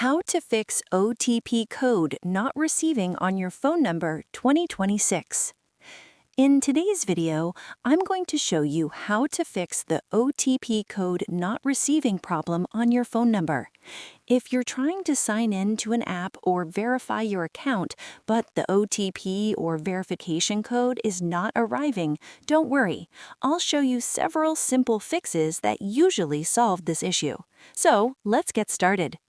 How to fix OTP code not receiving on your phone number 2026. In today's video, I'm going to show you how to fix the OTP code not receiving problem on your phone number. If you're trying to sign in to an app or verify your account, but the OTP or verification code is not arriving, don't worry. I'll show you several simple fixes that usually solve this issue. So let's get started.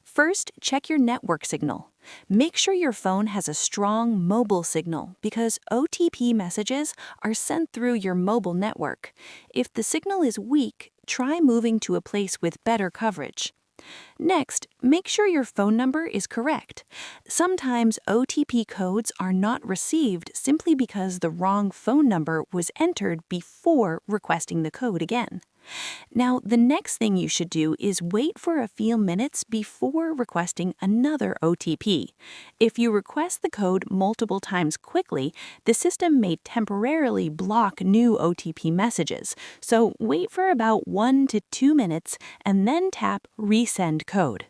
First, check your network signal. Make sure your phone has a strong mobile signal because OTP messages are sent through your mobile network. If the signal is weak, try moving to a place with better coverage. Next, make sure your phone number is correct. Sometimes OTP codes are not received simply because the wrong phone number was entered before requesting the code again. Now, the next thing you should do is wait for a few minutes before requesting another OTP. If you request the code multiple times quickly, the system may temporarily block new OTP messages, so wait for about 1 to 2 minutes and then tap Resend Code.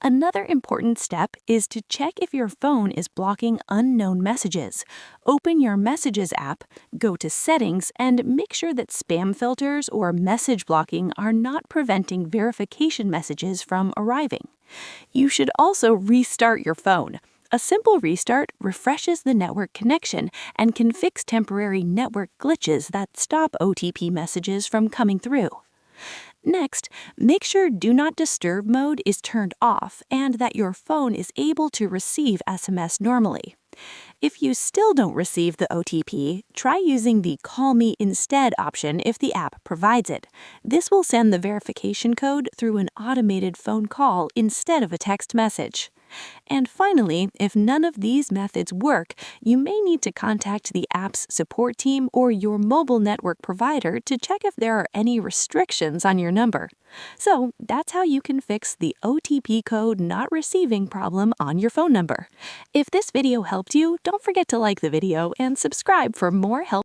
Another important step is to check if your phone is blocking unknown messages. Open your Messages app, go to Settings, and make sure that spam filters or message blocking are not preventing verification messages from arriving. You should also restart your phone. A simple restart refreshes the network connection and can fix temporary network glitches that stop OTP messages from coming through. Next, make sure Do Not Disturb mode is turned off and that your phone is able to receive SMS normally. If you still don't receive the OTP, try using the Call Me Instead option if the app provides it. This will send the verification code through an automated phone call instead of a text message. And finally, if none of these methods work, you may need to contact the app's support team or your mobile network provider to check if there are any restrictions on your number. So that's how you can fix the OTP code not receiving problem on your phone number. If this video helped you, don't forget to like the video and subscribe for more help.